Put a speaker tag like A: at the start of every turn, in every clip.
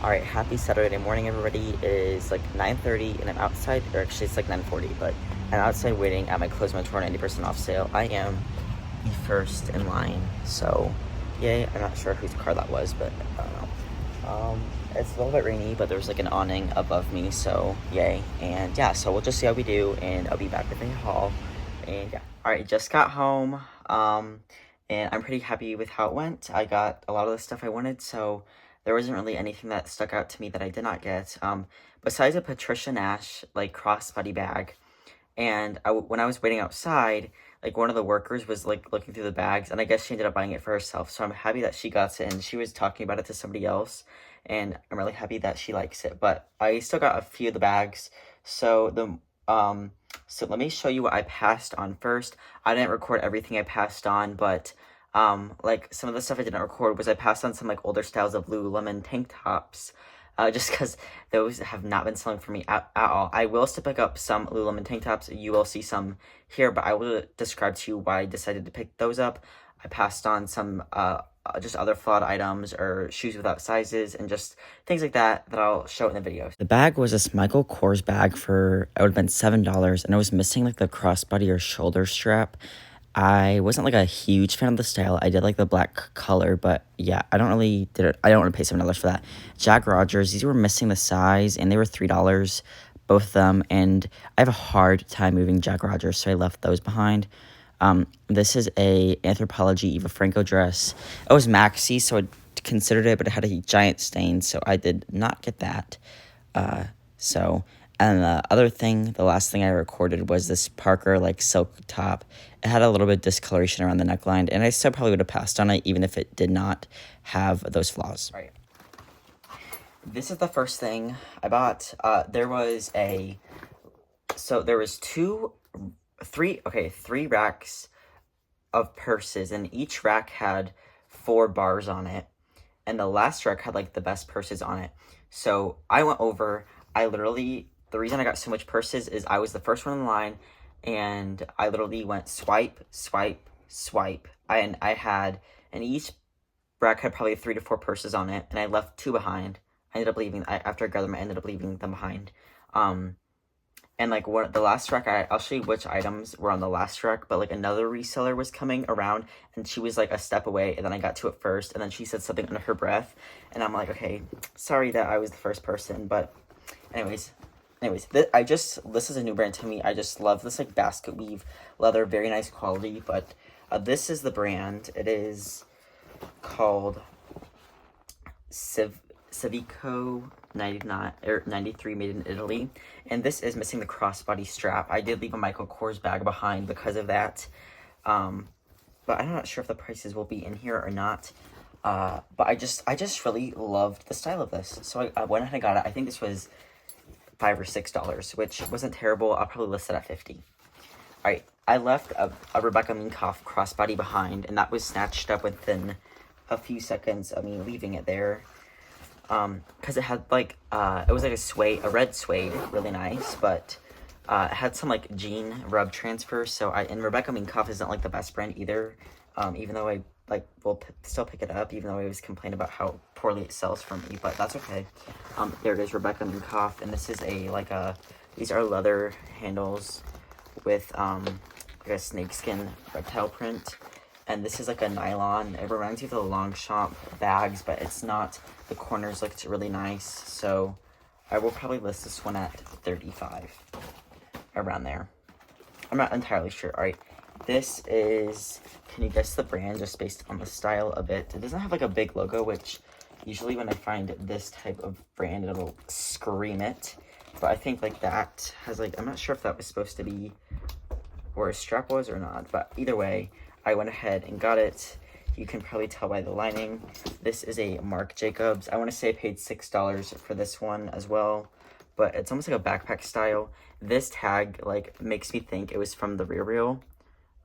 A: Alright, happy Saturday morning, everybody. It is like 9:30 and I'm outside, or actually it's like 9:40, but I'm outside waiting at my Close My Tour 90% off sale. I am the first in line, so yay. I'm not sure whose car that was, but I don't know. It's a little bit rainy, but there's like an awning above me, so yay. And yeah, so we'll just see how we do, and I'll be back with a haul. And yeah. Alright, just got home, and I'm pretty happy with how it went. I got a lot of the stuff I wanted, so there wasn't really anything that stuck out to me that I did not get. Besides a Patricia Nash, like, crossbody bag. And when I was waiting outside, like, one of the workers was, like, looking through the bags, and I guess she ended up buying it for herself. So I'm happy that she got it, and she was talking about it to somebody else, and I'm really happy that she likes it. But I still got a few of the bags, so so let me show you what I passed on first. I didn't record everything I passed on, but like, some of the stuff I didn't record was I passed on some, like, older styles of Lululemon tank tops, just because those have not been selling for me at all. I will still pick up some Lululemon tank tops. You will see some here, but I will describe to you why I decided to pick those up. I passed on some, just other flawed items or shoes without sizes and just things like that I'll show in the video. The bag was this Michael Kors bag for, it would have been $7, and it was missing, like, the crossbody or shoulder strap. I wasn't, like, a huge fan of the style. I did like the black color, but yeah, I don't want to pay $7 for that. Jack Rogers, these were missing the size, and they were $3, both of them, and I have a hard time moving Jack Rogers, so I left those behind. This is a Anthropologie Eva Franco dress. It was maxi, so I considered it, but it had a giant stain, so I did not get that. And the last thing I recorded was this Parker, like, silk top. It had a little bit of discoloration around the neckline, and I still probably would have passed on it, even if it did not have those flaws. Right. This is the first thing I bought. There was three racks of purses, and each rack had 4 bars on it, and the last rack had, like, the best purses on it. So I went over, the reason I got so much purses is I was the first one in line, and I literally went swipe, swipe, swipe. And each rack had probably 3 to 4 purses on it, and I left 2 behind. After I grabbed them, I ended up leaving them behind. And, like, the last rack, I'll show you which items were on the last rack, but, like, another reseller was coming around, and she was, like, a step away, and then I got to it first, and then she said something under her breath, and I'm like, okay, sorry that I was the first person, but anyways, this is a new brand to me. I just love this, like, basket weave leather, very nice quality, but this is the brand. It is called Civico 93, made in Italy, and this is missing the crossbody strap. I did leave a Michael Kors bag behind because of that, but I'm not sure if the prices will be in here or not. But I just really loved the style of this, so I went ahead and got it. I think this was $5 or $6, which wasn't terrible. I'll probably list it at $50. Alright, I left a Rebecca Minkoff crossbody behind, and that was snatched up within a few seconds of me leaving it there. Because it had, like, it was like a red suede, really nice, but it had some, like, jean rub transfer, and Rebecca Minkoff isn't, like, the best brand either, even though I, like, will still pick it up, even though I always complain about how poorly it sells for me, but that's okay. There it is, Rebecca Minkoff, and this is these are leather handles with, like, a snakeskin reptile print, and this is, like, a nylon. It reminds you of the Longchamp bags, but it's not. The corners looked really nice, so I will probably list this one at $35, around there. I'm not entirely sure. Alright, this is, can you guess the brand just based on the style of it? It doesn't have, like, a big logo, which usually when I find this type of brand, it'll scream it. But I think, like, that has, like, I'm not sure if that was supposed to be where a strap was or not, but either way, I went ahead and got it. You can probably tell by the lining. This is a Marc Jacobs. I want to say I paid $6 for this one as well, but it's almost like a backpack style. This tag, like, makes me think it was from the real,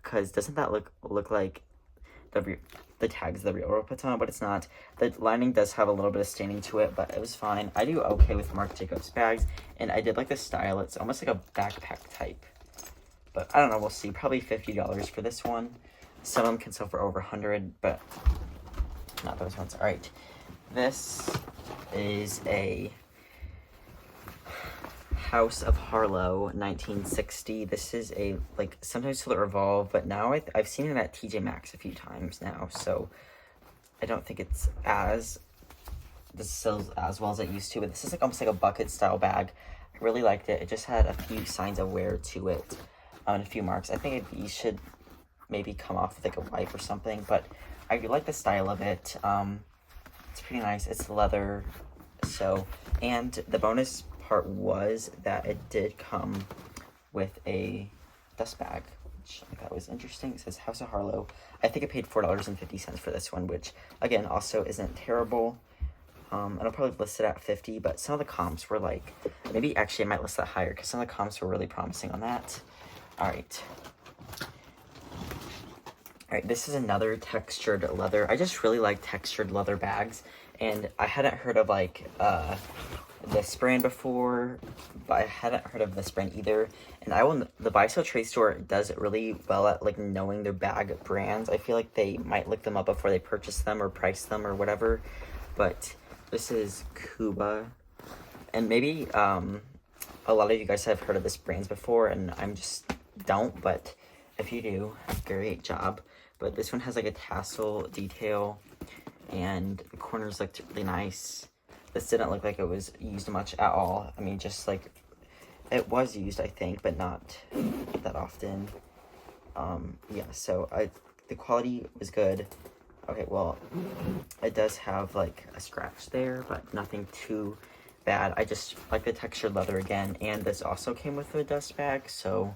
A: because doesn't that look like the tags the real puts on, but it's not. The lining does have a little bit of staining to it, but it was fine. I do okay with Marc Jacobs bags, and I did like the style. It's almost like a backpack type, but I don't know, we'll see. Probably $50 for this one. Some of them can sell for over $100, but not those ones. All right, this is a House of Harlow 1960. This is a, like, sometimes sold at Revolve, but now I've seen it at TJ Maxx a few times now, so I don't think it's this sells as well as it used to, but this is like almost like a bucket style bag. I really liked it. It just had a few signs of wear to it, and a few marks. I think you should maybe come off with like a wipe or something, but I like the style of it. It's pretty nice. It's leather, so, and the bonus part was that it did come with a dust bag, which I thought was interesting. It says House of Harlow. I think I paid $4.50 for this one, which again also isn't terrible. And I'll probably list it at 50, but some of the comps were like, maybe actually I might list that higher because some of the comps were really promising on that. All right, this is another textured leather. I just really like textured leather bags, and I hadn't heard of like this brand before, but I hadn't heard of this brand either. And the Buy Sell Trade store does it really well at like knowing their bag brands. I feel like they might look them up before they purchase them or price them or whatever, but this is Cuba, and maybe a lot of you guys have heard of this brands before, and I'm just don't, but if you do, great job. But this one has like a tassel detail, and the corners looked really nice. This didn't look like it was used much at all. I mean, just like, it was used, I think, but not that often. Yeah, so the quality was good. Okay, well, it does have like a scratch there, but nothing too bad. I just like the textured leather again, and this also came with a dust bag, so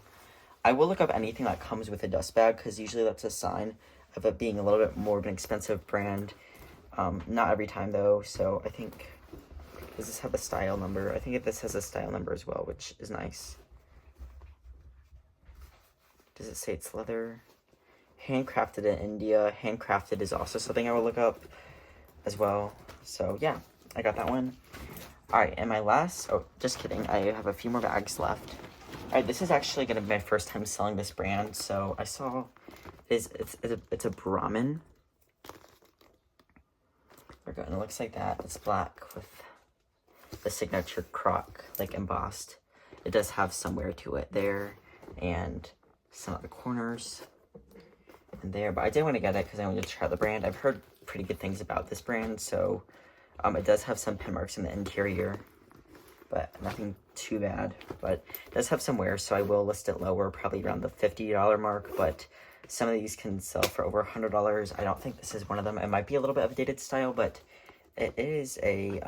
A: I will look up anything that comes with a dust bag, because usually that's a sign of it being a little bit more of an expensive brand. Not every time though, so I think, does this have a style number? I think this has a style number as well, which is nice. Does it say it's leather? Handcrafted in India. Handcrafted is also something I will look up as well. So yeah, I got that one. Alright, and my last, oh, just kidding, I have a few more bags left. Alright, this is actually going to be my first time selling this brand. So I saw, it's a Brahmin. And it looks like that. It's black with the signature croc, like embossed. It does have some wear to it there, and some of the corners and there, but I did want to get it because I wanted to try the brand. I've heard pretty good things about this brand, so it does have some pin marks in the interior, but nothing too bad. But it does have some wear, so I will list it lower, probably around the $50 mark, but some of these can sell for over $100. I don't think this is one of them. It might be a little bit of a dated style, but it is a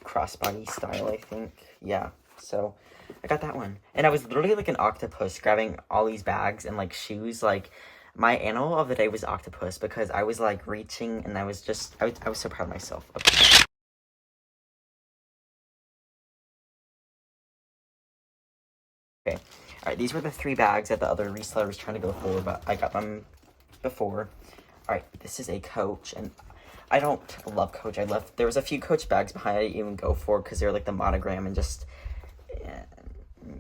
A: crossbody style, I think. Yeah, so I got that one. And I was literally like an octopus grabbing all these bags and like shoes. Like, my animal of the day was octopus, because I was like reaching, and I was just, I was so proud of myself. Okay. Alright, these were the 3 bags that the other reseller was trying to go for, but I got them before. Alright, this is a Coach, and I don't love Coach. There was a few Coach bags behind I didn't even go for, because they're like the monogram and just,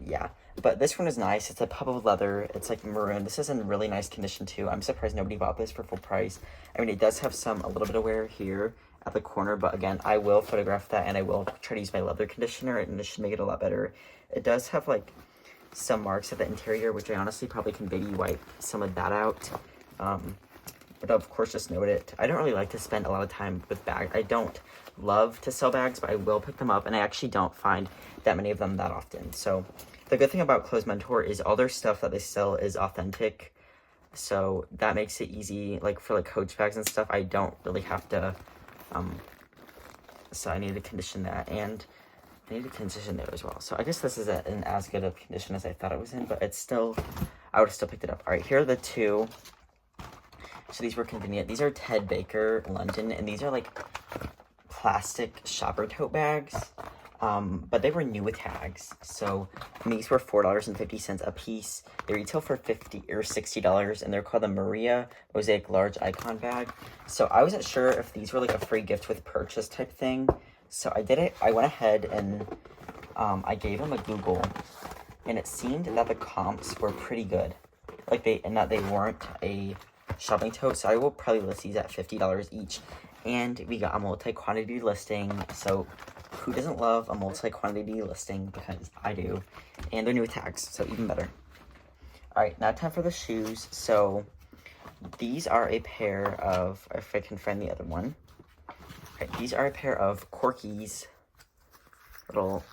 A: yeah. But this one is nice. It's a pebble leather. It's like maroon. This is in really nice condition too. I'm surprised nobody bought this for full price. I mean, it does have a little bit of wear here at the corner, but again, I will photograph that, and I will try to use my leather conditioner, and this should make it a lot better. It does have like some marks at the interior, which I honestly probably can baby wipe some of that out. But of course, just note it. I don't really like to spend a lot of time with bags. I don't love to sell bags, but I will pick them up, and I actually don't find that many of them that often. So the good thing about Clothes Mentor is all their stuff that they sell is authentic. So that makes it easy, like for like Coach bags and stuff. I don't really have to, so I need to condition that, and I need to condition there as well. So I guess this is in as good of condition as I thought it was in, but it's still, I would have still picked it up. All right, here are the 2. So these were convenient. These are Ted Baker London, and these are like plastic shopper tote bags, but they were new with tags. So these were $4.50 a piece. They retail for $50 or $60, and they're called the Maria Mosaic Large Icon Bag. So I wasn't sure if these were like a free gift with purchase type thing. So I did it. I went ahead and I gave them a Google, and it seemed that the comps were pretty good. Like that they weren't a shopping tote. So I will probably list these at $50 each. And we got a multi-quantity listing. So who doesn't love a multi-quantity listing? Because I do. And they're new with tags, so even better. Alright, now time for the shoes. So these are a pair of, if I can find the other one. Right, these are a pair of Corky's little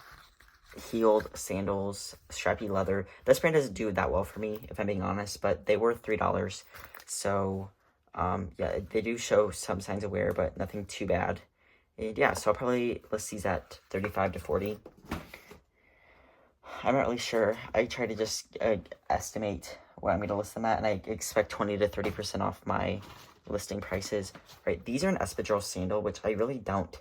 A: heeled sandals, strappy leather. This brand doesn't do that well for me, if I'm being honest, but they were $3. So, yeah, they do show some signs of wear, but nothing too bad. And yeah, so I'll probably list these at 35 to 40. I'm not really sure. I try to just estimate what I'm going to list them at, and I expect 20 to 30% off my listing prices. Right, these are an espadrille sandal, which I really don't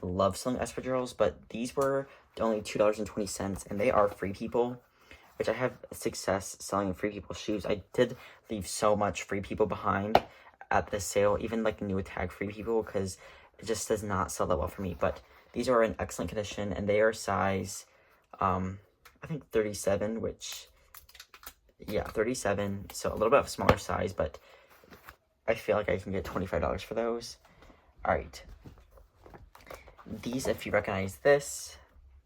A: love selling espadrilles, but these were only $2.20, and they are Free People, which I have success selling Free People shoes. I did leave so much Free People behind at this sale, even like the new tag Free People, because it just does not sell that well for me. But these are in excellent condition, and they are size, I think 37, which, yeah, 37, so a little bit of a smaller size, but I feel like I can get $25 for those. Alright, these, if you recognize this,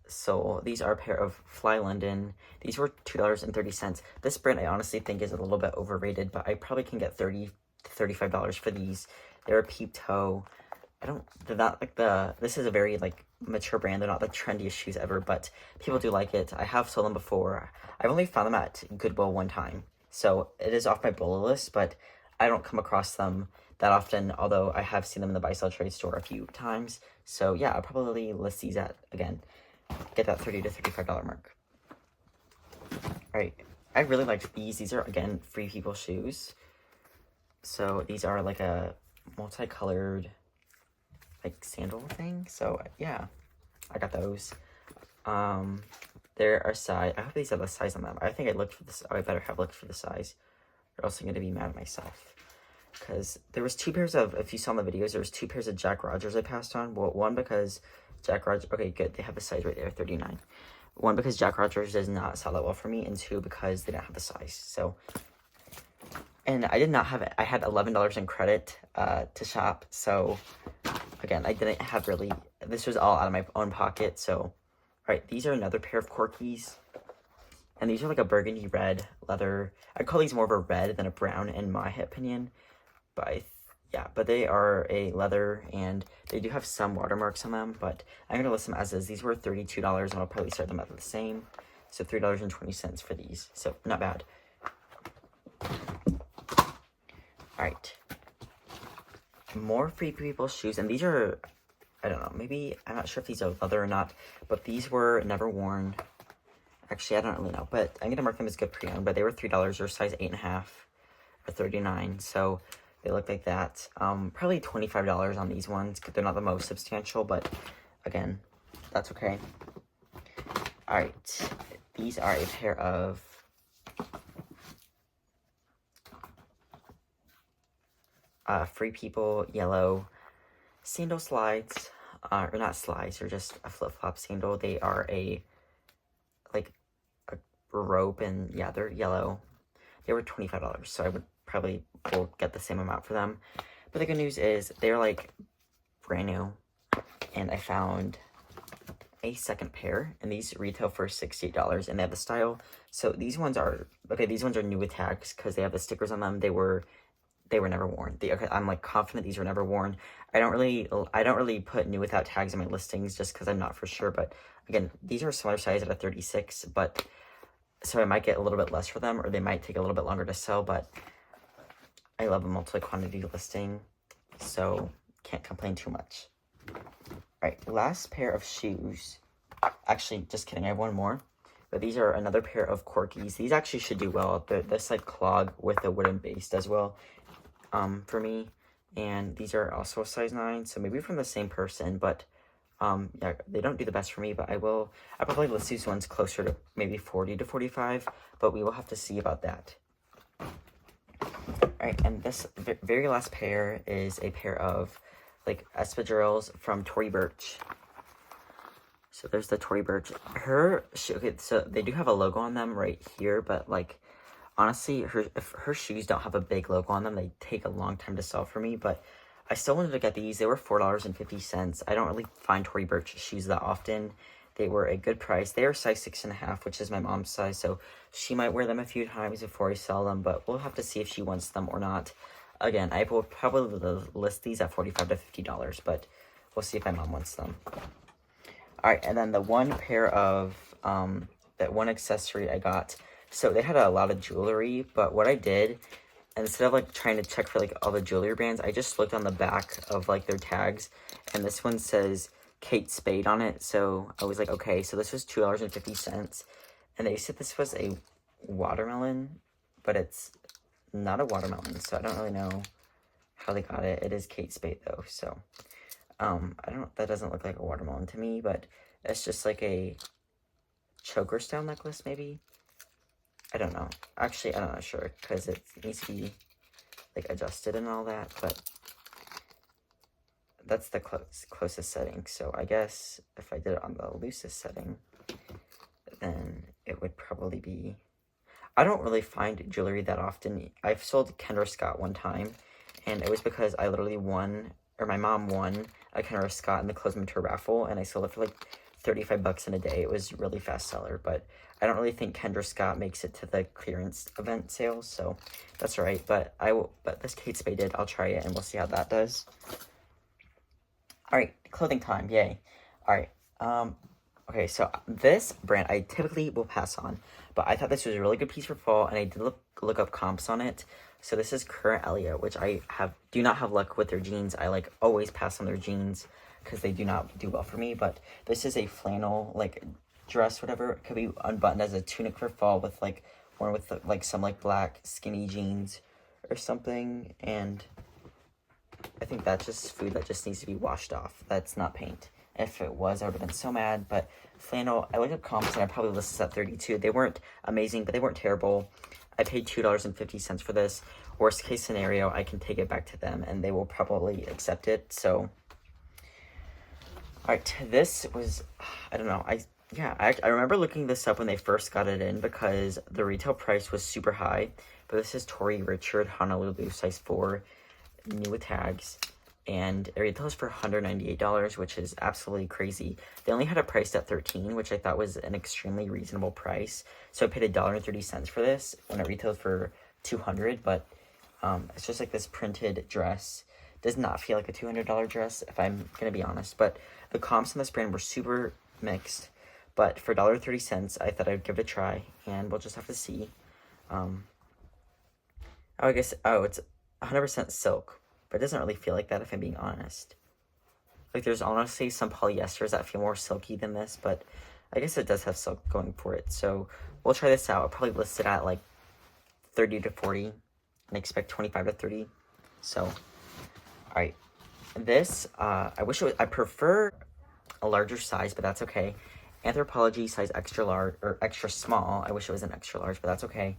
A: so these are a pair of Fly London. These were $2.30. This brand I honestly think is a little bit overrated, but I probably can get $30 to $35 for these. They're a peep toe. They're not like this is a very like mature brand. They're not the trendiest shoes ever, but people do like it. I have sold them before. I've only found them at Goodwill one time, so it is off my bullet list, but I don't come across them that often, although I have seen them in the buy-sell trade store a few times. So yeah, I'll probably list these at, again, get that $30 to $35 mark. Alright, I really liked these. These are, again, Free People shoes. So these are like a multicolored like sandal thing. So yeah, I got those. There are size. I hope these have the size on them. I think I looked for this. I better have looked for the size, or else I'm gonna be mad at myself. Because there was two pairs of, if you saw in the videos, there was two pairs of Jack Rogers I passed on. Well, one because Jack Rogers, okay, good, they have the size right there, 39. One, because Jack Rogers does not sell that well for me, and two, because they don't have the size. So, and I did not have it. I had $11 in credit to shop. So, again, I didn't have really, this was all out of my own pocket. So, all right, these are another pair of Corky's. And these are like a burgundy red leather. I'd call these more of a red than a brown in my opinion. But yeah, but they are a leather, and they do have some watermarks on them, but I'm going to list them as is. These were $32, and I'll probably start them at the same. So $3.20 for these. So not bad. Alright. More Free People shoes, and these are, I don't know, maybe, I'm not sure if these are leather or not, but these were never worn. Actually, I don't really know, but I'm going to mark them as good pre-owned, but they were $3, or size 8.5, or 39, so they look like that. Probably $25 on these ones, because they're not the most substantial, but again, that's okay. Alright, these are a pair of Free People yellow sandal slides, or not slides, they're just a flip-flop sandal. They are like a rope, and yeah, they're yellow. They were $25, so I would probably will get the same amount for them. But the good news is they're like brand new, and I found a second pair, and these retail for $68, and they have the style. So these ones are okay. These ones are new with tags because they have the stickers on them. They were never worn. Okay, I'm like confident these were never worn. I don't really put new without tags in my listings just because I'm not for sure. But again, these are a smaller size at a 36, but so I might get a little bit less for them, or they might take a little bit longer to sell. But I love a multi-quantity listing, so can't complain too much. Alright, last pair of shoes. Actually, just kidding, I have one more. But these are another pair of Corky's. These actually should do well. This like clog with a wooden base does well for me. And these are also a size 9, so maybe from the same person, but yeah, they don't do the best for me, but I'll probably list these ones closer to maybe 40 to 45, but we will have to see about that. Alright, and this very last pair is a pair of like espadrilles from Tory Burch. So there's the Tory Burch. Okay, so they do have a logo on them right here, but like honestly, if her shoes don't have a big logo on them, they take a long time to sell for me. But I still wanted to get these. They were $4.50. I don't really find Tory Burch shoes that often. They were a good price. They are size 6.5, which is my mom's size, so she might wear them a few times before I sell them, but we'll have to see if she wants them or not. Again, I will probably list these at $45 to $50, but we'll see if my mom wants them. Alright, and then the one pair of, that one accessory I got. So they had a lot of jewelry, but what I did, instead of like trying to check for like all the jewelry brands, I just looked on the back of like their tags, and this one says Kate Spade on it. So I was like, okay, so this was $2.50, and they said this was a watermelon, but it's not a watermelon, so I don't really know how they got it. It is Kate Spade though, so that doesn't look like a watermelon to me, but it's just like a choker style necklace maybe. I don't know. Actually, I'm not sure because it needs to be like adjusted and all that, but that's the closest setting. So I guess if I did it on the loosest setting, then it would probably be... I don't really find jewelry that often. I've sold Kendra Scott one time, and it was because I literally won, or my mom won, a Kendra Scott in the Close Mentor raffle, and I sold it for like $35 in a day. It was really fast seller, but I don't really think Kendra Scott makes it to the clearance event sales, so that's all right. But this Kate Spade did. I'll try it, and we'll see how that does. All right, clothing time, yay. All right, okay, so this brand I typically will pass on, but I thought this was a really good piece for fall, and I did look up comps on it. So this is Current Elliott, which I do not have luck with their jeans. I like always pass on their jeans because they do not do well for me. But this is a flannel like dress, whatever. It could be unbuttoned as a tunic for fall with like worn with like some like black skinny jeans or something. And I think that's just food that just needs to be washed off. That's not paint. If it was, I would have been so mad. But flannel, I looked up comps and I probably listed at 32. They weren't amazing, but they weren't terrible. I paid $2.50 for this. Worst case scenario, I can take it back to them and they will probably accept it. So, alright, this was, I don't know. I remember looking this up when they first got it in because the retail price was super high. But this is Tory Richard Honolulu size 4, new with tags. And it retails for $198, which is absolutely crazy. They only had it priced at $13, which I thought was an extremely reasonable price. So I paid $1.30 for this when it retailed for $200. But it's just like this printed dress. Does not feel like a $200 dress, if I'm gonna be honest. But the comps on this brand were super mixed. But for $1.30, I thought I'd give it a try, and we'll just have to see. It's 100% silk. But it doesn't really feel like that if I'm being honest. Like there's honestly some polyesters that feel more silky than this, but I guess it does have silk going for it. So we'll try this out. I'll probably list it at like 30 to 40 and expect 25 to 30. So, all right. This, I prefer a larger size, but that's okay. Anthropologie size extra large or extra small. I wish it was an extra large, but that's okay.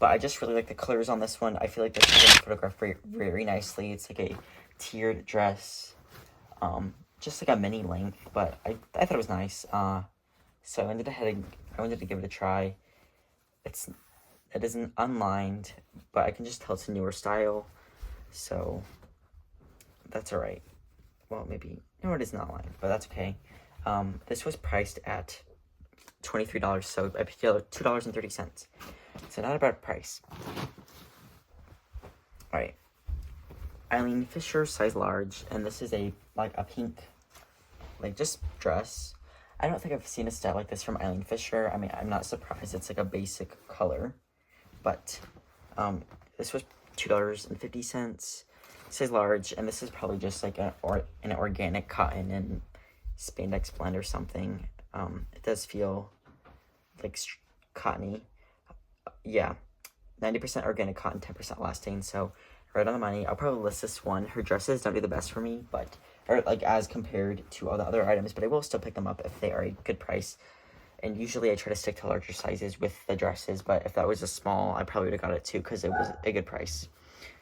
A: But I just really like the colors on this one. I feel like this is going to photograph very, very nicely. It's like a tiered dress. Just like a mini length. But I thought it was nice. So I wanted to give it a try. It isn't unlined, but I can just tell it's a newer style. So that's alright. Well, maybe. No, it is not lined, but that's okay. This was priced at $23, so I paid $2.30. So not a bad price. Alright. Eileen Fisher, size large. And this is a pink, just dress. I don't think I've seen a style like this from Eileen Fisher. I mean, I'm not surprised. It's like a basic color. But, this was $2.50. Size large. And this is probably just like an organic cotton and spandex blend or something. It does feel like cottony. Yeah, 90% organic cotton, 10% elastane, so right on the money. I'll probably list this one. Her dresses don't do the best for me, as compared to all the other items, but I will still pick them up if they are a good price. And usually I try to stick to larger sizes with the dresses, but if that was a small, I probably would have got it too because it was a good price.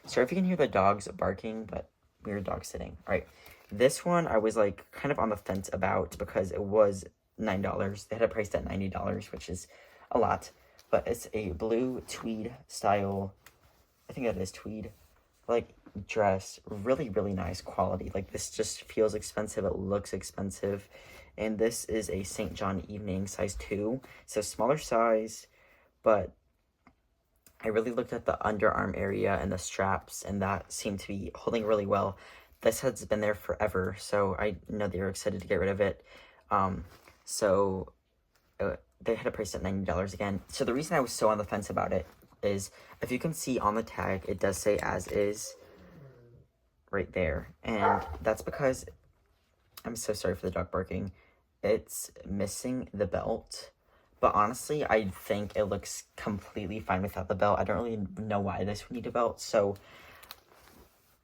A: Sorry if you can hear the dogs barking, but weird dog sitting. All right, this one I was like kind of on the fence about because it was $9. They had it priced at $90, which is a lot. But it's a blue tweed style, I think that is tweed, like dress, really, really nice quality. Like this just feels expensive, it looks expensive. And this is a St. John evening, size 2, so smaller size, but I really looked at the underarm area and the straps, and that seemed to be holding really well. This has been there forever, so I know they were excited to get rid of it. So they had a price at $90 again. So the reason I was so on the fence about it is, if you can see on the tag, it does say as is right there. And that's because, I'm so sorry for the dog barking, it's missing the belt. But honestly, I think it looks completely fine without the belt. I don't really know why this would need a belt. So,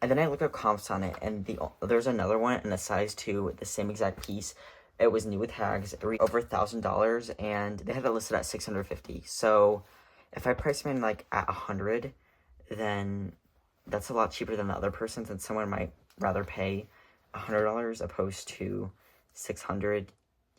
A: and then I looked at comps on it, and there's another one in a size 2 with the same exact piece. It was new with tags, over $1,000, and they had it listed at $650. So if I price mine like at $100, then that's a lot cheaper than the other person's, and someone might rather pay $100 opposed to $600,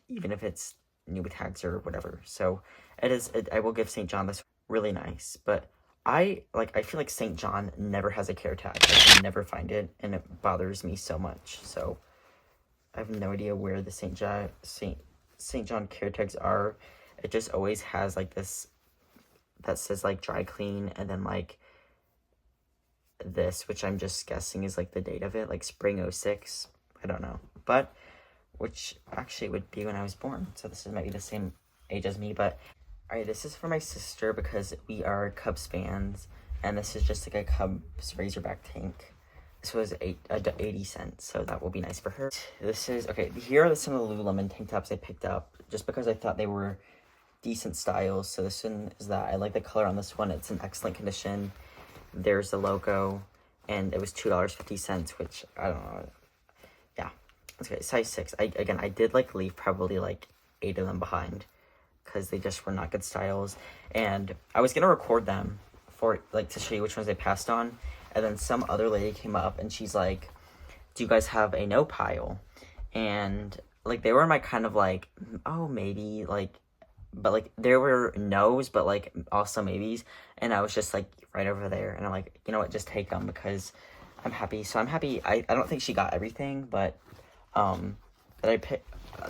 A: even if it's new with tags or whatever. So I will give St. John this, really nice. But I feel like St. John never has a care tag. I can never find it, and it bothers me so much. So I have no idea where the St. John care tags are. It just always has like this that says like dry clean, and then like this, which I'm just guessing is like the date of it, like spring 06. I don't know, but which actually would be when I was born. So this might be the same age as me. But all right, this is for my sister because we are Cubs fans, and this is just like a Cubs Razorback tank. This was 80 cents, so that will be nice for her. This is, okay, here are some of the Lululemon tank tops I picked up, just because I thought they were decent styles. So this one is that. I like the color on this one. It's in excellent condition. There's the logo, and it was $2.50, which, I don't know. Yeah, okay, size 6. I did, like, leave probably, like, 8 of them behind, because they just were not good styles. And I was going to record them for, like, to show you which ones I passed on. And then some other lady came up, and she's like, do you guys have a no pile? And, like, they were my kind of, like, oh, maybe, like, but, like, there were no's, but, like, also maybes. And I was just, like, right over there. And I'm like, you know what, just take them, because I'm happy. So I'm happy. I don't think she got everything, but, that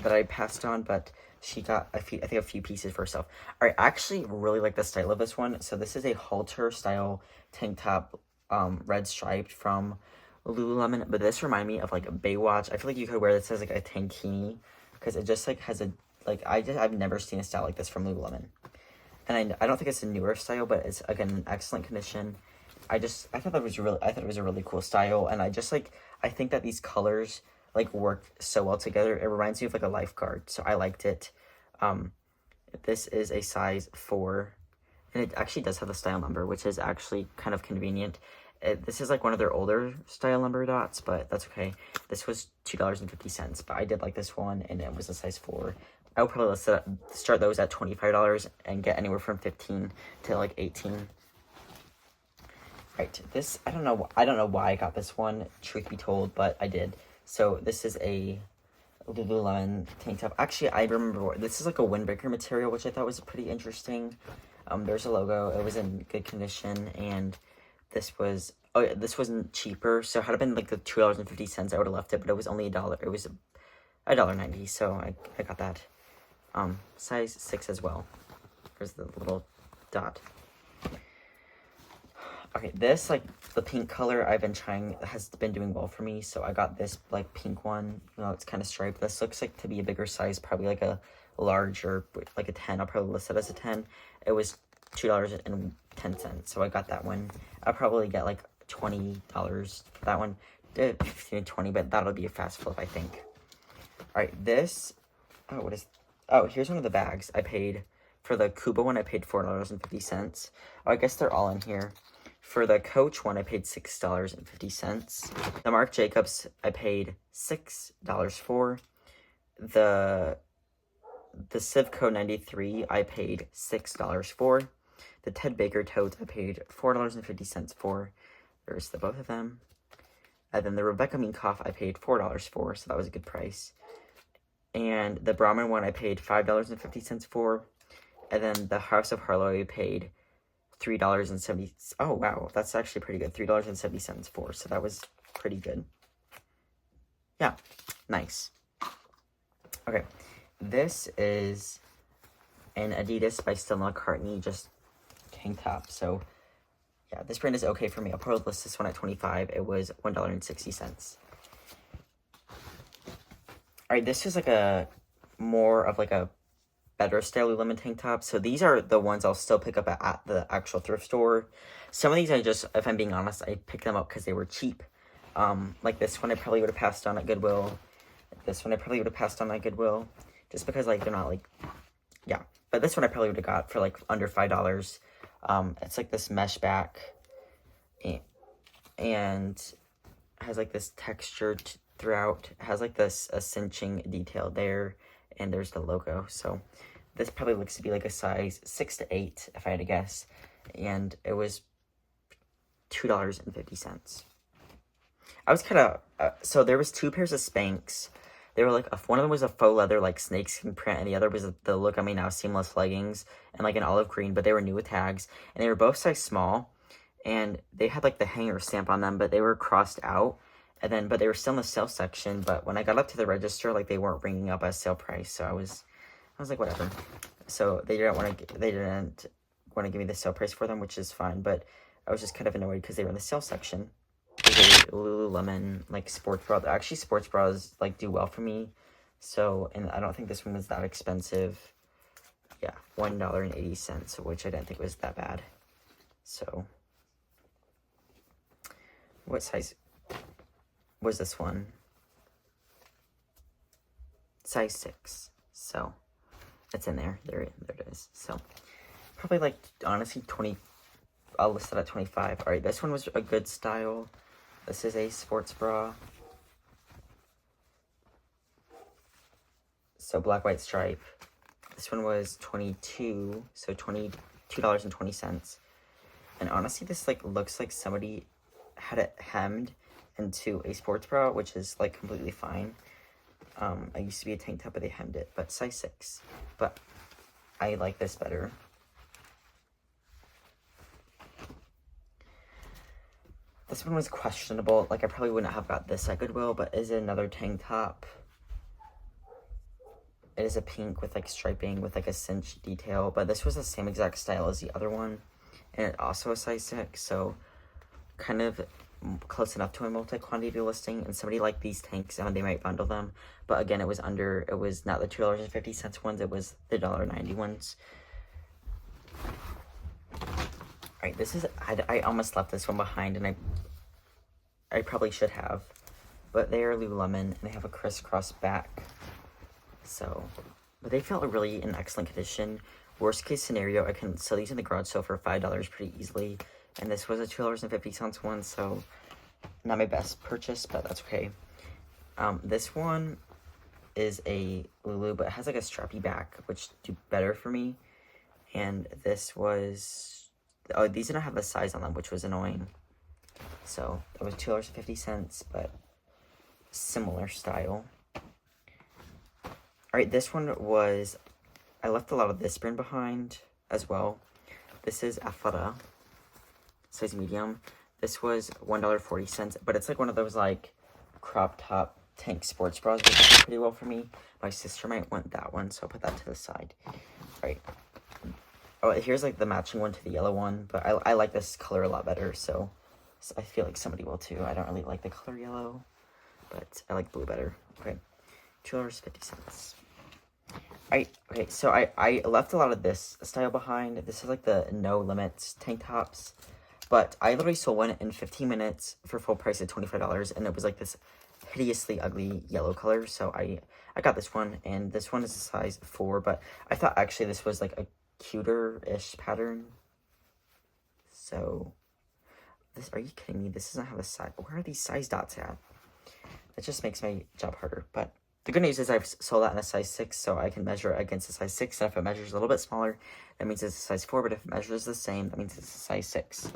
A: I passed on, but she got, I think, a few pieces for herself. All right, I actually really like the style of this one. So this is a halter style tank top, red striped from Lululemon, but this reminded me of like a Baywatch. I feel like you could wear this as like a tankini, because it just like has a, like, I've never seen a style like this from Lululemon. And I don't think it's a newer style, but it's, again, in excellent condition. I thought it was a really cool style, and I think that these colors like work so well together. It reminds me of like a lifeguard, so I liked it. This is a size 4, and it actually does have the style number, which is actually kind of convenient. This is like one of their older style number dots, but that's okay. This was $2.50, but I did like this one, and it was a size 4. I would probably start those at $25 and get anywhere from 15 to like 18. Right, this, I don't know why I got this one, truth be told, but I did. So this is a Lululemon tank top. Actually, I remember, this is like a windbreaker material, which I thought was pretty interesting. There's a logo. It was in good condition, and this wasn't cheaper. So had it been like the $2.50, I would have left it, but it was only $1. It was $1.90, so I got that. Size 6 as well. There's the little dot. Okay, this, like, the pink color has been doing well for me, so I got this, like, pink one. You know, it's kind of striped. This looks like to be a bigger size, probably like a large or like a 10. I'll probably list it as a 10. It was $2.10, so I got that one. I'll probably get, like, $20 for that one. 15 to 20, but that'll be a fast flip, I think. Alright, this, here's one of the bags. I paid, for the Kuba one, I paid $4.50. Oh, I guess they're all in here. For the Coach one, I paid $6.50. The Marc Jacobs, I paid $6 for. The Civco 93, I paid $6 for. The Ted Baker totes, I paid $4.50 for. There's the both of them. And then the Rebecca Minkoff, I paid $4 for, so that was a good price. And the Brahmin one, I paid $5.50 for. And then the House of Harlow, I paid $3.70. Oh, wow. That's actually pretty good. $3.70 for. So that was pretty good. Yeah. Nice. Okay. This is an Adidas by Stella McCartney, just tank top. So, yeah, this brand is okay for me. I'll probably list this one at $25. It was $1.60. Alright, this is like a more of like a better style Lululemon tank top. So these are the ones I'll still pick up at the actual thrift store. Some of these I just, if I'm being honest, I picked them up because they were cheap. Like this one I probably would have passed on at Goodwill. This one I probably would have passed on at Goodwill. Just because like they're not like, yeah. But this one I probably would have got for like under $5. It's like this mesh back. And has like this texture throughout. It has like this cinching detail there. And there's the logo. So this probably looks to be like a size 6 to 8 if I had to guess. And it was $2.50. I was kind of, so there was 2 pairs of Spanx. They were like, one of them was a faux leather, like snakeskin print, and the other was the look on me now, seamless leggings, and like an olive green, but they were new with tags, and they were both size small, and they had like the hanger stamp on them, but they were crossed out, and then, but they were still in the sale section, but when I got up to the register, like they weren't ringing up as sale price, so I was like, whatever. So they didn't want to give me the sale price for them, which is fine, but I was just kind of annoyed because they were in the sale section. Lululemon like sports bra. Actually, sports bras like do well for me. So, and I don't think this one was that expensive. Yeah, $1.80, which I didn't think was that bad. So, what size was this one? Size 6. So, it's in there. There it is. So, probably like honestly 20. I'll list it at 25. All right, this one was a good style. This is a sports bra. So black, white stripe. This one was 22, so $22.20. And honestly, this like looks like somebody had it hemmed into a sports bra, which is like completely fine. I used to be a tank top, but they hemmed it, but size 6. But I like this better. This one was questionable. Like, I probably wouldn't have got this at Goodwill, but is another tank top. It is a pink with, like, striping with, like, a cinch detail. But this was the same exact style as the other one. And it also a size 6, so kind of close enough to a multi-quantity listing. And somebody liked these tanks, and they might bundle them. But again, it was not the $2.50 ones. It was the $1.90 ones. Alright, this is, I almost left this one behind, and I probably should have. But they are Lululemon, and they have a crisscross back. So, but they felt really in excellent condition. Worst case scenario, I can sell these in the garage sale for $5 pretty easily. And this was a $2.50 one, so not my best purchase, but that's okay. This one is a Lulu, but it has like a strappy back, which do better for me. And this was... Oh, these didn't have the size on them, which was annoying. So, it was $2.50, but similar style. Alright, this one was... I left a lot of this brand behind as well. This is Athleta, size medium. This was $1.40, but it's like one of those, like, crop top tank sports bras, which is pretty well for me. My sister might want that one, so I'll put that to the side. Alright. Oh, here's like the matching one to the yellow one, but I like this color a lot better, so I feel like somebody will too. I don't really like the color yellow, but I like blue better. Okay, $2.50. Alright, okay, so I left a lot of this style behind. This is like the No Limits tank tops, but I literally sold one in 15 minutes for full price at $25, and it was like this hideously ugly yellow color, so I got this one, and this one is a size 4, but I thought actually this was like a cuter-ish pattern. So this, are you kidding me? This doesn't have a size. Where are these size dots at? That just makes my job harder. But the good news is I've sold that in a size 6, so I can measure it against a size 6. And if it measures a little bit smaller, that means it's a size 4. But if it measures the same, that means it's a size 6.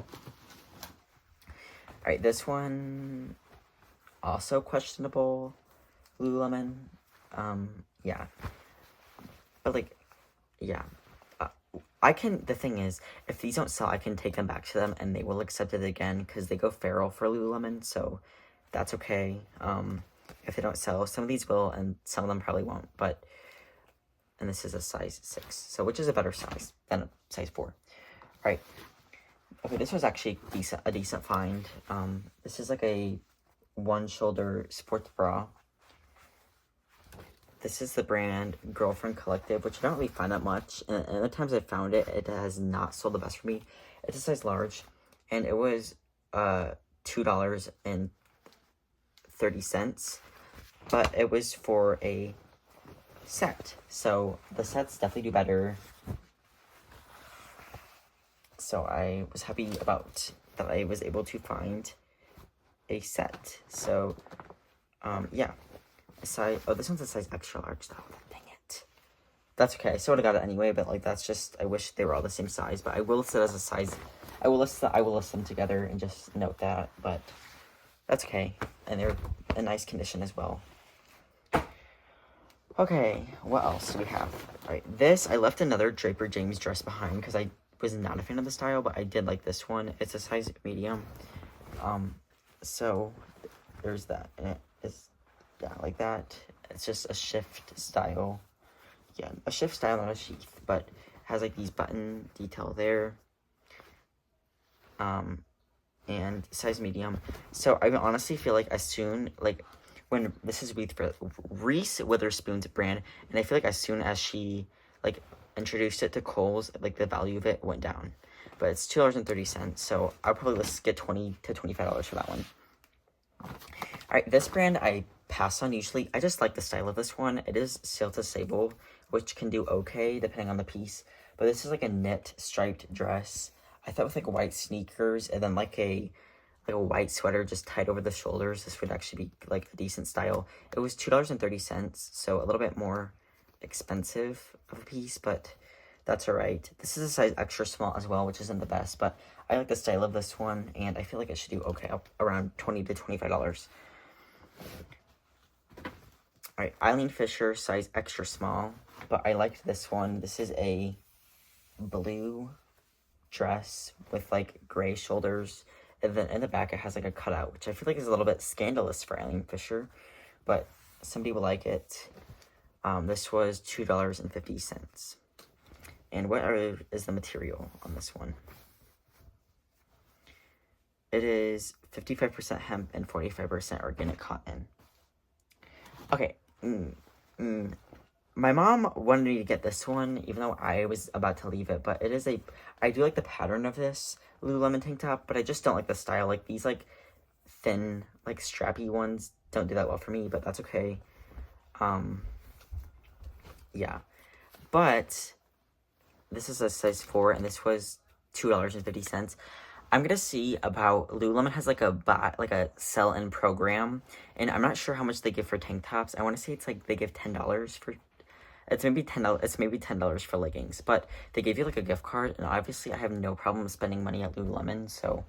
A: Alright, this one also questionable. Lululemon. Yeah. But like, yeah. the thing is, if these don't sell, I can take them back to them and they will accept it again because they go feral for Lululemon, so that's okay. If they don't sell, some of these will and some of them probably won't, but, and this is a size 6, so which is a better size than a size 4. All right. Okay, this was actually a decent find. This is like a one-shoulder sports bra. This is the brand Girlfriend Collective, which I don't really find that much. And the times I found it, it has not sold the best for me. It's a size large, and it was $2.30, but it was for a set. So the sets definitely do better. So I was happy about that I was able to find a set. So, yeah. Size, oh, this one's a size extra large though. Dang it. That's okay. I sort of got it anyway, but like that's just, I wish they were all the same size. But I will list it as a size. I will list them together and just note that. But that's okay, and they're in nice condition as well. Okay, what else do we have? All right, this I left another Draper James dress behind because I was not a fan of the style, but I did like this one. It's a size medium. So there's that, and it's, yeah, like that. It's just a shift style. Yeah, a shift style, not a sheath, but has like these button detail there. And size medium. So I honestly feel like as soon, like when this is Reese Witherspoon's brand, and I feel like as soon as she like introduced it to Kohl's, like the value of it went down. But it's $2.30, so I'll probably get $20 to $25 for that one. Alright, this brand I pass on usually. I just like the style of this one. It is sail to sable, which can do okay depending on the piece. But this is like a knit striped dress. I thought with like white sneakers and then like a white sweater just tied over the shoulders, this would actually be like a decent style. It was $2.30, so a little bit more expensive of a piece, but that's alright. This is a size extra small as well, which isn't the best, but I like the style of this one, and I feel like it should do okay, up around $20 to $25. Alright, Eileen Fisher, size extra small, but I liked this one. This is a blue dress with like gray shoulders, and then in the back it has like a cutout, which I feel like is a little bit scandalous for Eileen Fisher, but somebody will like it. This was $2.50. And what is the material on this one? It is 55% hemp and 45% organic cotton. Okay. My mom wanted me to get this one, even though I was about to leave it. But it is I do like the pattern of this Lululemon tank top, but I just don't like the style. Like these like thin, like strappy ones don't do that well for me, but that's okay. Yeah. But this is a size 4, and this was $2.50. I'm gonna see about Lululemon has like a sell-in program, and I'm not sure how much they give for tank tops. I want to say it's like they give $10 for. It's maybe $10 for leggings, but they gave you like a gift card, and obviously I have no problem spending money at Lululemon. So,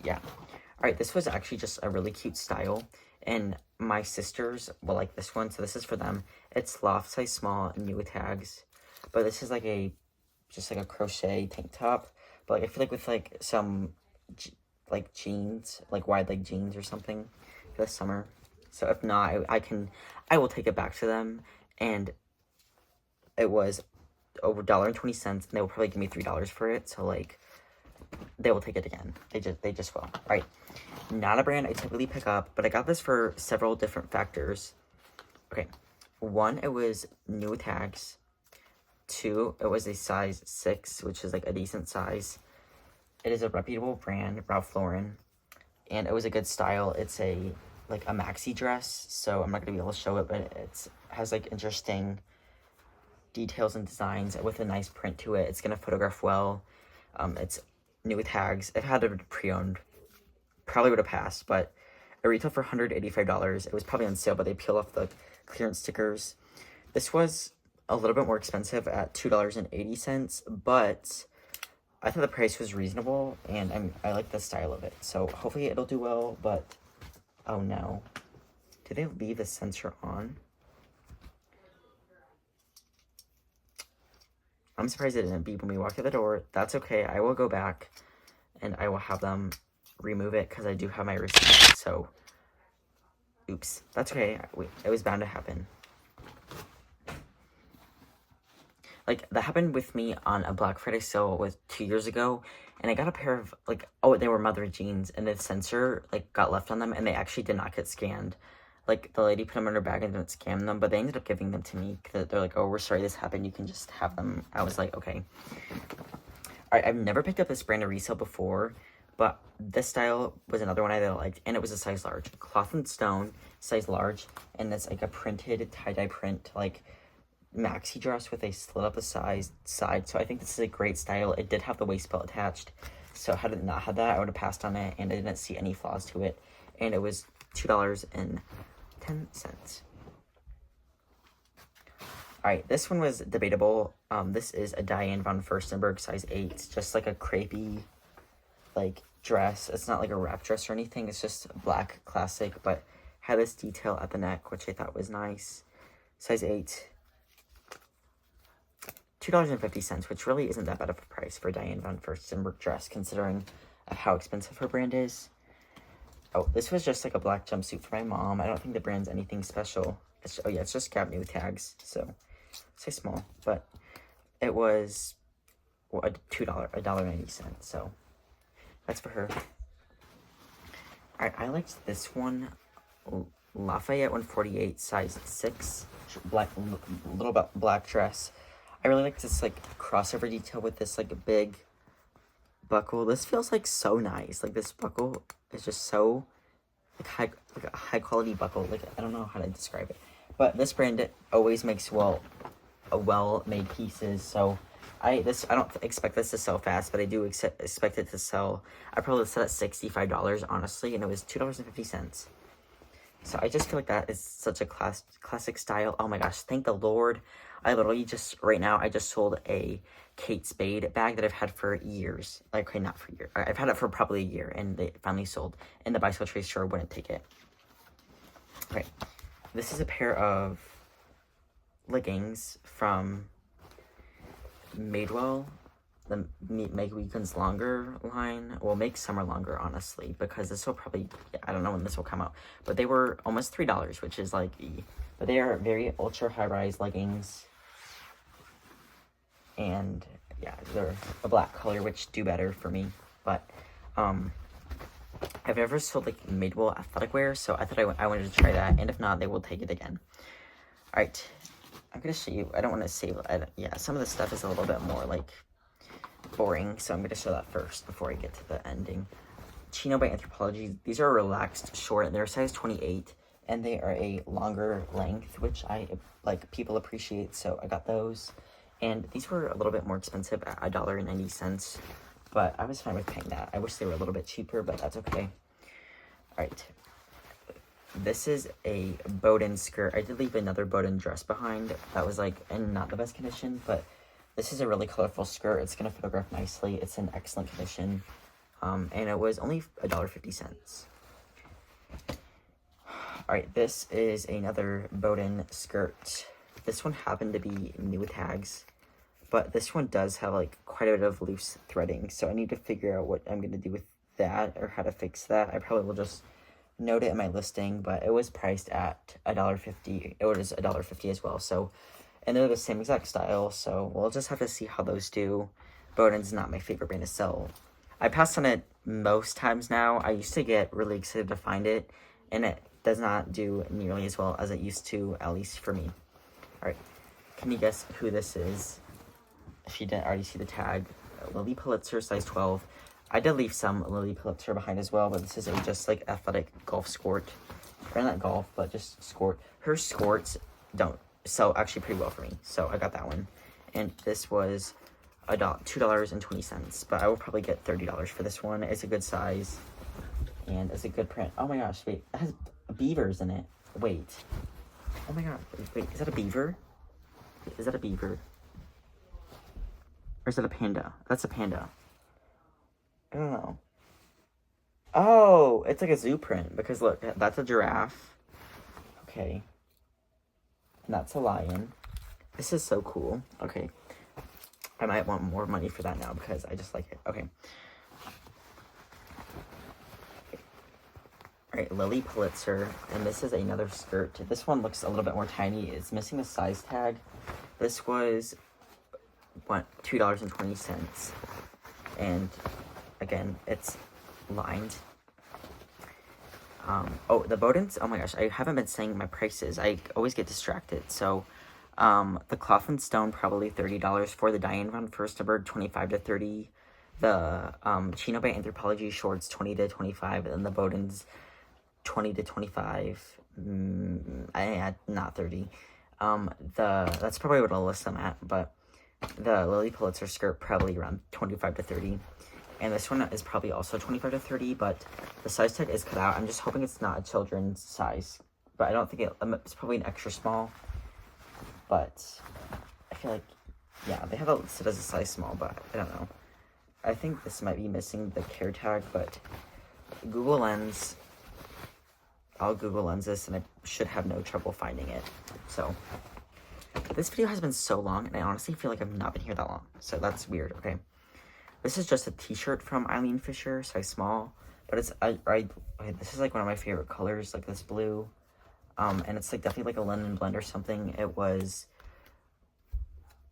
A: yeah. All right, this was actually just a really cute style, and my sisters will like this one, so this is for them. It's loft size small, new with tags, but this is like just like a crochet tank top. But like, I feel like with like some like jeans, like wide leg jeans or something for the summer. So if not, I will take it back to them, and it was over $1.20, and they will probably give me $3 for it. So like, they will take it again. They just will. All right, not a brand I typically pick up, but I got this for several different factors. Okay, 1, it was new tags. 2, it was a size 6, which is like a decent size. It is a reputable brand, Ralph Lauren, and it was a good style. It's like a maxi dress, so I'm not gonna be able to show it, but it has like interesting details and designs with a nice print to it. It's gonna photograph well. It's new with tags. If I had it pre-owned, probably would have passed, but it retailed for $185. It was probably on sale, but they peel off the clearance stickers. This was a little bit more expensive at $2.80, but I thought the price was reasonable, and I like the style of it. So hopefully it'll do well, but oh no. Did they leave the sensor on? I'm surprised it didn't beep when we walked through the door. That's okay. I will go back and I will have them remove it because I do have my receipt. So, oops. That's okay. It was bound to happen. Like, that happened with me on a Black Friday sale with 2 years ago. And I got a pair of, like, oh, they were mother jeans. And the sensor, like, got left on them. And they actually did not get scanned. Like, the lady put them in her bag and didn't scan them. But they ended up giving them to me. Cause they're like, oh, we're sorry this happened. You can just have them. I was like, okay. Alright, I've never picked up this brand of Resell before. But this style was another one I really liked. And it was a size large. Cloth and Stone, size large. And it's, like, a printed tie-dye print, like, maxi dress with a slit up the side. So I think this is a great style. It did have the waist belt attached. So had it not had that, I would have passed on it. And I didn't see any flaws to it. And it was $2.10. Alright, this one was debatable. This is a Diane von Furstenberg size 8. Just like a crepey, like, dress. It's not like a wrap dress or anything. It's just black classic, but had this detail at the neck, which I thought was nice. Size 8. $2.50, which really isn't that bad of a price for a Diane von Furstenberg dress, considering how expensive her brand is. Oh, this was just like a black jumpsuit for my mom. I don't think the brand's anything special. Oh yeah, it's just Gap New tags, so say small, but it was $1.90, so that's for her. Alright, I liked this one, Lafayette 148, size 6, little black dress. I really like this, like, crossover detail with this, like, big buckle. This feels, like, so nice. Like, this buckle is just so, like a high-quality buckle. Like, I don't know how to describe it. But this brand always makes, well-made pieces. So, I don't expect this to sell fast, but I do expect it to sell. I probably set at $65, honestly, and it was $2.50. So, I just feel like that is such a classic style. Oh, my gosh. Thank the Lord. I literally right now, I just sold a Kate Spade bag that I've had for years. Like, okay, not for years. I've had it for probably a year, and they finally sold. And the bicycle trace store wouldn't take it. Okay. This is a pair of leggings from Madewell. The Make Weekends Longer line. Well, Make Summer Longer, honestly. Because this will probably, I don't know when this will come out. But they were almost $3, which is like, but they are very ultra high-rise leggings. And yeah, they're a black color, which do better for me. But I've never sold like Madewell athletic wear, so I thought I wanted to try that. And if not, they will take it again. All right, I'm gonna show you. I don't want to save. Yeah, some of the stuff is a little bit more like boring, so I'm gonna show that first before I get to the ending. Chino by Anthropologie. These are relaxed short. They're size 28, and they are a longer length, which people appreciate. So I got those. And these were a little bit more expensive at $1.90, but I was fine with paying that. I wish they were a little bit cheaper, but that's okay. Alright. This is a Bowden skirt. I did leave another Bowden dress behind that was, like, in not the best condition, but this is a really colorful skirt. It's going to photograph nicely. It's in excellent condition. And it was only $1.50. Alright, this is another Bowden skirt. This one happened to be new tags, but this one does have, like, quite a bit of loose threading, so I need to figure out what I'm going to do with that, or how to fix that. I probably will just note it in my listing, but it was priced at $1.50. It was $1.50 as well, so, and they're the same exact style, so we'll just have to see how those do. Bowden's not my favorite brand to sell. I pass on it most times now. I used to get really excited to find it, and it does not do nearly as well as it used to, at least for me. Alright, can you guess who this is? If you didn't already see the tag, Lily Pulitzer, size 12. I did leave some Lily Pulitzer behind as well, but this is a just like athletic golf skirt. Or not golf, but just skirt. Her skirts don't sell actually pretty well for me, so I got that one. And this was $2.20, but I will probably get $30 for this one. It's a good size, and it's a good print. Oh my gosh, wait, it has beavers in it. Wait. Oh my god, wait, is that a beaver? Is that a beaver? Or is that a panda? That's a panda. I don't know. Oh, it's like a zoo print, because look, that's a giraffe. Okay. And that's a lion. This is so cool. Okay. I might want more money for that now because I just like it. Okay. Alright, Lily Pulitzer, and this is another skirt. This one looks a little bit more tiny. It's missing the size tag. This was, what, $2.20. And, again, it's lined. Oh, the Bowdens, oh my gosh, I haven't been saying my prices. I always get distracted. So, the Cloth and Stone, probably $30 for the Diane von Furstenberg, $25 to $30. The, Chino by Anthropologie shorts, $20 to $25. And the Bowdens, $20 to $25. Not $30. That's probably what I'll list them at, but the Lily Pulitzer skirt, probably around $25 to $30. And this one is probably also $25 to $30, but the size tag is cut out. I'm just hoping it's not a children's size, but I don't think it's probably an extra small, but I feel like, yeah, they have it listed as a size small, but I don't know. I think this might be missing the care tag, but Google Lens, I'll Google Lens this, and I should have no trouble finding it. So, this video has been so long, and I honestly feel like I've not been here that long, so that's weird, okay? This is just a t-shirt from Eileen Fisher, size small, but it's, okay, this is like one of my favorite colors, like this blue, and it's like definitely like a linen blend or something. It was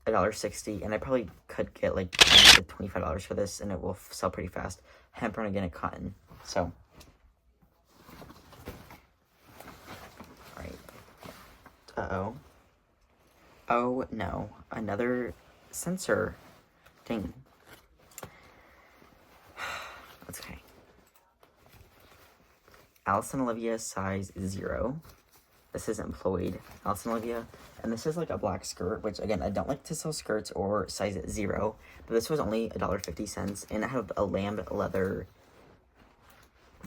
A: $1.60, and I probably could get like $20 to $25 for this, and it will sell pretty fast. Hemp and organic cotton, so. Alright. Uh-oh. Oh, no. Another sensor. Dang. That's okay. Allison Olivia, size 0. This is employed. Allison Olivia. And this is like a black skirt, which again, I don't like to sell skirts or size 0. But this was only $1.50. And it had a lamb leather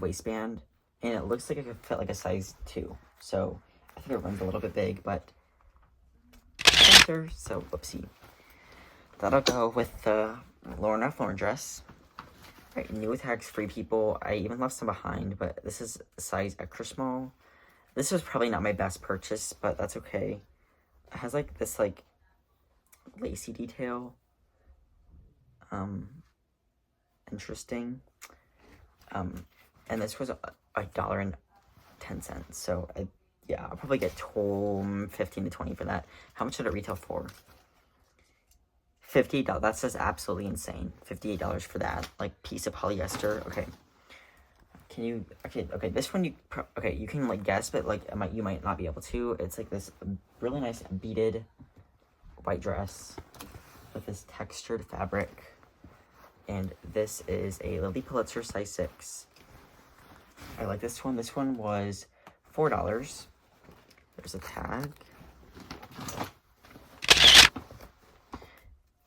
A: waistband. And it looks like it could fit like a size 2. So I think it runs a little bit big, but so whoopsie. That'll go with the Lauren F. Lauren dress. Right, new tags, Free People. I even left some behind, but this is size extra small. This was probably not my best purchase, but that's okay. It has like this like lacy detail. Interesting. And this was $1.10. So yeah, I'll probably get 15 to 20 for that. How much did it retail for? $58. That's just absolutely insane. $58 for that, like, piece of polyester. Okay. Can you, okay, this one, you can, like, guess, but, like, you might not be able to. It's, like, this really nice beaded white dress with this textured fabric. And this is a Lily Pulitzer size 6. I like this one. This one was $4. There's a tag.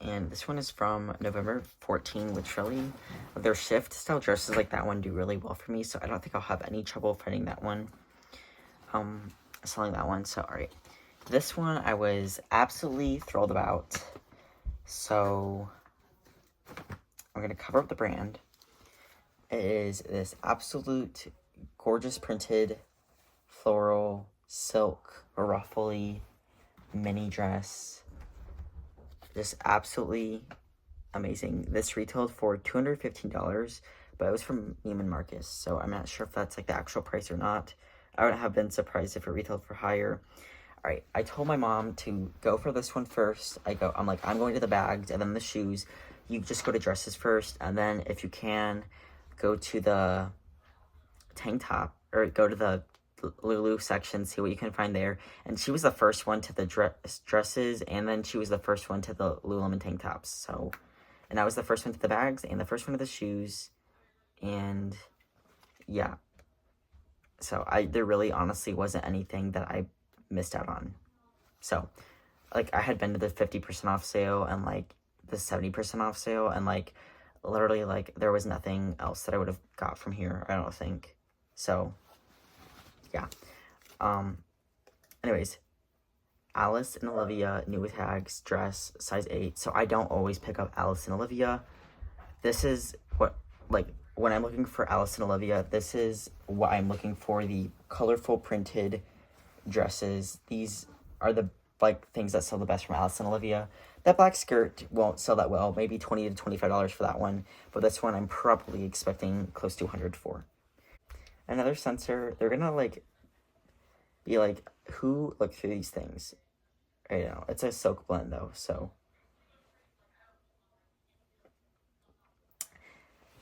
A: And this one is from November 14, which really, their shift style dresses like that one do really well for me. So I don't think I'll have any trouble finding that one, selling that one. So, all right. This one I was absolutely thrilled about. So I'm going to cover up the brand. It is this absolute gorgeous printed floral silk ruffly mini dress. Just absolutely amazing. This retailed for $215, but it was from Neiman Marcus, so I'm not sure if that's like the actual price or not. I would have been surprised if it retailed for higher. All right, I told my mom to go for this one first. I'm like, I'm going to the bags and then the shoes. You just go to dresses first, and then if you can, go to the tank top or go to the Lulu section, see what you can find there. And she was the first one to the dresses, and then she was the first one to the Lululemon tank tops. So, and I was the first one to the bags and the first one to the shoes, and yeah. So there really honestly wasn't anything that I missed out on. So, like, I had been to the 50% off sale and like the 70% off sale, and like literally like there was nothing else that I would have got from here, I don't think. So yeah. Anyways, Alice and Olivia new tags dress size 8. So I don't always pick up Alice and Olivia. This is what, like, when I'm looking for Alice and Olivia, this is what I'm looking for, the colorful printed dresses. These are the like things that sell the best from Alice and Olivia. That black skirt won't sell that well, maybe $20 to $25 for that one, but this one I'm probably expecting close to 100 for. Another sensor, they're gonna like be like, who looked through these things? I know, it's a silk blend though, so.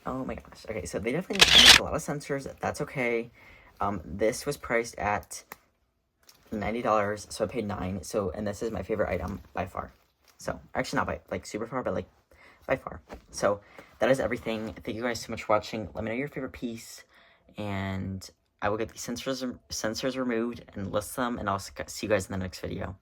A: Oh my gosh. Okay, so they definitely make a lot of sensors. That's okay. This was priced at $90, so I paid $9. So, and this is my favorite item by far. So, actually not by, like, super far, but, like, by far. So, that is everything. Thank you guys so much for watching. Let me know your favorite piece, and I will get these sensors removed and list them, and I'll see you guys in the next video.